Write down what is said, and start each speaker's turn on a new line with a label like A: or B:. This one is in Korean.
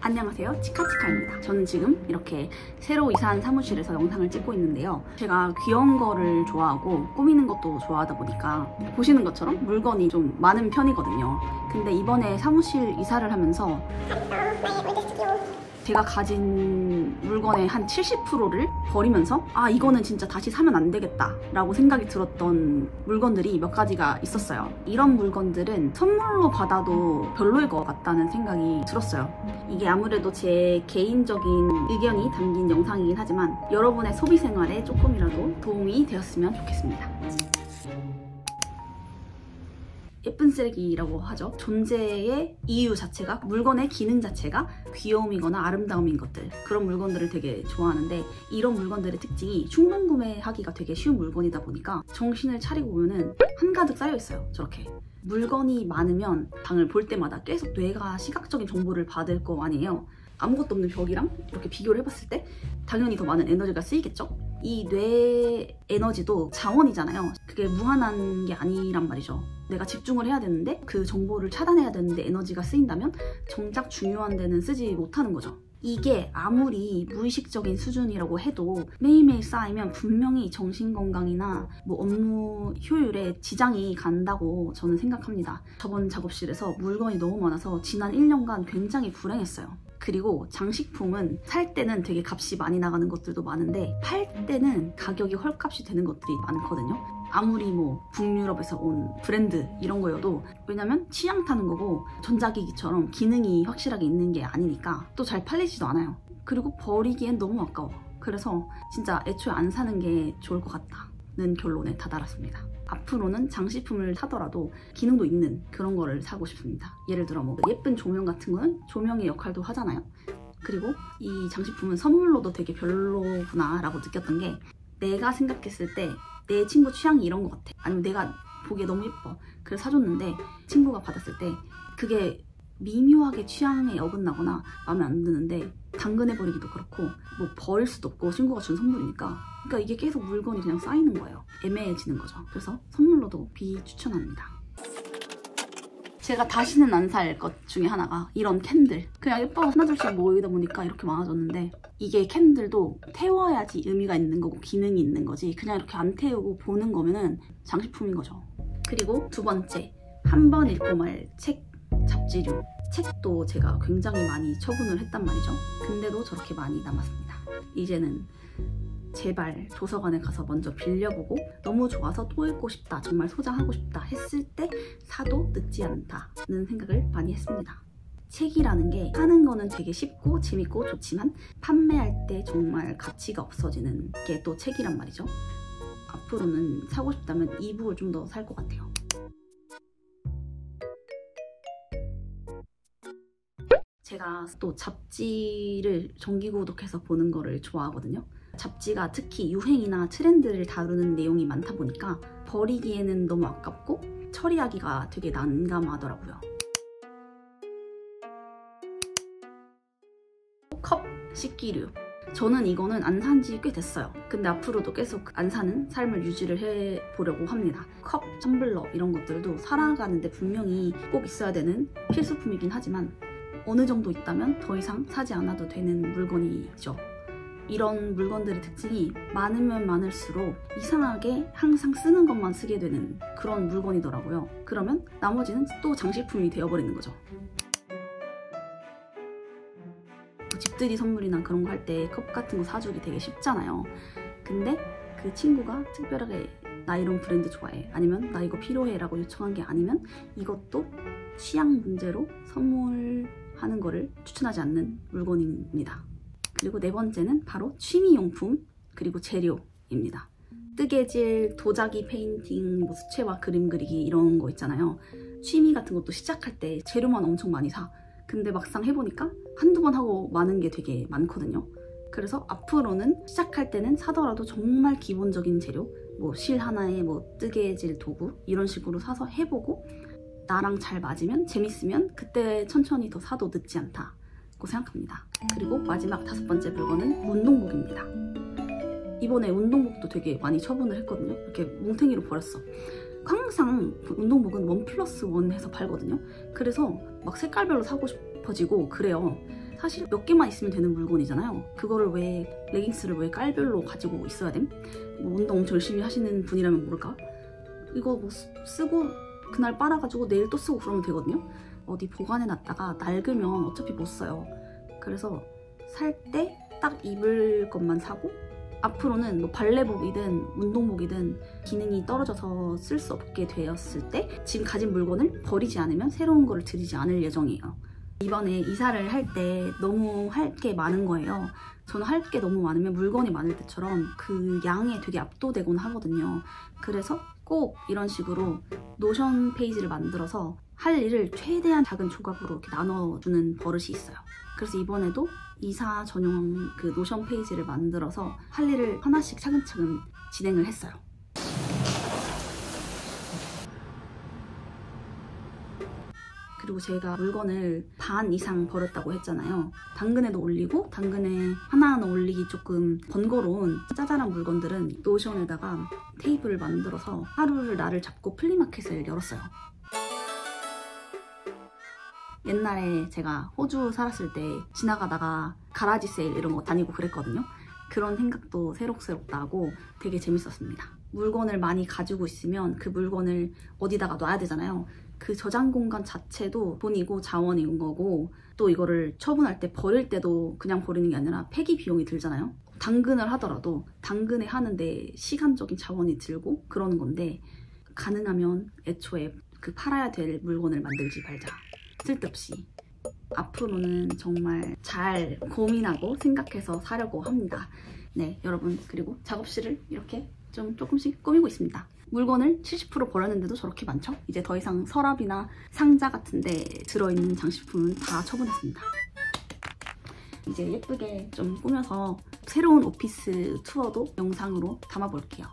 A: 안녕하세요, 치카치카입니다. 저는 지금 이렇게 새로 이사한 사무실에서 영상을 찍고 있는데요. 제가 귀여운 거를 좋아하고 꾸미는 것도 좋아하다 보니까 보시는 것처럼 물건이 좀 많은 편이거든요. 근데 이번에 사무실 이사를 하면서 제가 가진 물건의 한 70%를 버리면서 아, 이거는 진짜 다시 사면 안 되겠다 라고 생각이 들었던 물건들이 몇 가지가 있었어요. 이런 물건들은 선물로 받아도 별로일 것 같다는 생각이 들었어요. 이게 아무래도 제 개인적인 의견이 담긴 영상이긴 하지만 여러분의 소비 생활에 조금이라도 도움이 되었으면 좋겠습니다. 예쁜 쓰레기라고 하죠. 존재의 이유 자체가, 물건의 기능 자체가 귀여움이거나 아름다움인 것들, 그런 물건들을 되게 좋아하는데, 이런 물건들의 특징이 충동 구매하기가 되게 쉬운 물건이다 보니까 정신을 차리고 보면은 한가득 쌓여있어요. 저렇게 물건이 많으면 방을 볼 때마다 계속 뇌가 시각적인 정보를 받을 거 아니에요. 아무것도 없는 벽이랑 이렇게 비교를 해봤을 때 당연히 더 많은 에너지가 쓰이겠죠? 이 뇌 에너지도 자원이잖아요. 그게 무한한 게 아니란 말이죠. 내가 집중을 해야 되는데 그 정보를 차단해야 되는데 에너지가 쓰인다면 정작 중요한 데는 쓰지 못하는 거죠. 이게 아무리 무의식적인 수준이라고 해도 매일매일 쌓이면 분명히 정신건강이나 뭐 업무 효율에 지장이 간다고 저는 생각합니다. 저번 작업실에서 물건이 너무 많아서 지난 1년간 굉장히 불행했어요. 그리고 장식품은 살 때는 되게 값이 많이 나가는 것들도 많은데 팔 때는 가격이 헐값이 되는 것들이 많거든요. 아무리 뭐 북유럽에서 온 브랜드 이런 거여도, 왜냐면 취향 타는 거고 전자기기처럼 기능이 확실하게 있는 게 아니니까 또 잘 팔리지도 않아요. 그리고 버리기엔 너무 아까워. 그래서 진짜 애초에 안 사는 게 좋을 것 같다는 결론에 다다랐습니다. 앞으로는 장식품을 사더라도 기능도 있는 그런 거를 사고 싶습니다. 예를 들어 뭐 예쁜 조명 같은 거는 조명의 역할도 하잖아요. 그리고 이 장식품은 선물로도 되게 별로구나 라고 느꼈던 게, 내가 생각했을 때 내 친구 취향이 이런 것 같아, 아니면 내가 보기에 너무 예뻐, 그래서 사줬는데 친구가 받았을 때 그게 미묘하게 취향에 어긋나거나 마음에 안 드는데 당근해버리기도 그렇고 뭐 버릴 수도 없고 친구가 준 선물이니까, 그러니까 이게 계속 물건이 그냥 쌓이는 거예요. 애매해지는 거죠. 그래서 선물로도 비추천합니다. 제가 다시는 안 살 것 중에 하나가 이런 캔들. 그냥 예뻐서 하나둘씩 모이다 보니까 이렇게 많아졌는데, 이게 캔들도 태워야지 의미가 있는 거고 기능이 있는 거지, 그냥 이렇게 안 태우고 보는 거면은 장식품인 거죠. 그리고 두 번째, 한 번 읽고 말 책, 잡지류. 책도 제가 굉장히 많이 처분을 했단 말이죠. 근데도 저렇게 많이 남았습니다. 이제는 제발 도서관에 가서 먼저 빌려보고 너무 좋아서 또 읽고 싶다, 정말 소장하고 싶다 했을 때 사도 늦지 않다는 생각을 많이 했습니다. 책이라는 게 사는 거는 되게 쉽고 재밌고 좋지만 판매할 때 정말 가치가 없어지는 게 또 책이란 말이죠. 앞으로는 사고 싶다면 이북을 좀 더 살 것 같아요. 제가 또 잡지를 정기구독해서 보는 거를 좋아하거든요. 잡지가 특히 유행이나 트렌드를 다루는 내용이 많다 보니까 버리기에는 너무 아깝고 처리하기가 되게 난감하더라고요. 컵 씻기류. 저는 이거는 안 산 지 꽤 됐어요. 근데 앞으로도 계속 안 사는 삶을 유지를 해보려고 합니다. 컵, 텀블러 이런 것들도 살아가는데 분명히 꼭 있어야 되는 필수품이긴 하지만 어느 정도 있다면 더 이상 사지 않아도 되는 물건이죠. 이런 물건들의 특징이 많으면 많을수록 이상하게 항상 쓰는 것만 쓰게 되는 그런 물건이더라고요. 그러면 나머지는 또 장식품이 되어버리는 거죠. 집들이 선물이나 그런 거 할 때 컵 같은 거 사주기 되게 쉽잖아요. 근데 그 친구가 특별하게 나 이런 브랜드 좋아해, 아니면 나 이거 필요해 라고 요청한 게 아니면 이것도 취향 문제로 선물하는 거를 추천하지 않는 물건입니다. 그리고 네 번째는 바로 취미용품 그리고 재료입니다. 뜨개질, 도자기 페인팅, 뭐 수채화 그림 그리기 이런 거 있잖아요. 취미 같은 것도 시작할 때 재료만 엄청 많이 사. 근데 막상 해보니까 한두 번 하고 마는 게 되게 많거든요. 그래서 앞으로는 시작할 때는 사더라도 정말 기본적인 재료, 뭐 실 하나에 뭐 뜨개질 도구 이런 식으로 사서 해보고 나랑 잘 맞으면, 재밌으면 그때 천천히 더 사도 늦지 않다고 생각합니다. 그리고 마지막 다섯 번째 물건은 운동복입니다. 이번에 운동복도 되게 많이 처분을 했거든요. 이렇게 뭉탱이로 버렸어. 항상 운동복은 1+1 해서 팔거든요. 그래서 막 색깔별로 사고 싶어지고 그래요. 사실 몇 개만 있으면 되는 물건이잖아요. 그거를 왜 레깅스를 왜 깔별로 가지고 있어야 됨? 뭐 운동 엄청 열심히 하시는 분이라면 모를까? 이거 뭐 쓰고 그날 빨아가지고 내일 또 쓰고 그러면 되거든요. 어디 보관해놨다가 낡으면 어차피 못 써요. 그래서 살 때 딱 입을 것만 사고, 앞으로는 뭐 발레복이든 운동복이든 기능이 떨어져서 쓸 수 없게 되었을 때 지금 가진 물건을 버리지 않으면 새로운 거를 들이지 않을 예정이에요. 이번에 이사를 할 때 너무 할 게 많은 거예요. 저는 할 게 너무 많으면 물건이 많을 때처럼 그 양에 되게 압도되곤 하거든요. 그래서 꼭 이런 식으로 노션 페이지를 만들어서 할 일을 최대한 작은 조각으로 이렇게 나눠주는 버릇이 있어요. 그래서 이번에도 이사 전용 그 노션 페이지를 만들어서 할 일을 하나씩 차근차근 진행을 했어요. 그리고 제가 물건을 반 이상 버렸다고 했잖아요. 당근에도 올리고 당근에 하나하나 올리기 조금 번거로운 짜잘한 물건들은 노션에다가 테이블을 만들어서 하루를 나를 잡고 플리마켓을 열었어요. 옛날에 제가 호주 살았을 때 지나가다가 가라지 세일 이런 거 다니고 그랬거든요. 그런 생각도 새록새록 나고 되게 재밌었습니다. 물건을 많이 가지고 있으면 그 물건을 어디다가 놔야 되잖아요. 그 저장 공간 자체도 돈이고 자원인 거고, 또 이거를 처분할 때 버릴 때도 그냥 버리는 게 아니라 폐기 비용이 들잖아요. 당근을 하더라도 당근에 하는데 시간적인 자원이 들고 그러는 건데, 가능하면 애초에 그 팔아야 될 물건을 만들지 말자. 쓸데없이. 앞으로는 정말 잘 고민하고 생각해서 사려고 합니다. 네, 여러분, 그리고 작업실을 이렇게 좀 조금씩 꾸미고 있습니다. 물건을 70% 버렸는데도 저렇게 많죠? 이제 더 이상 서랍이나 상자 같은 데 들어있는 장식품은 다 처분했습니다. 이제 예쁘게 좀 꾸며서 새로운 오피스 투어도 영상으로 담아볼게요.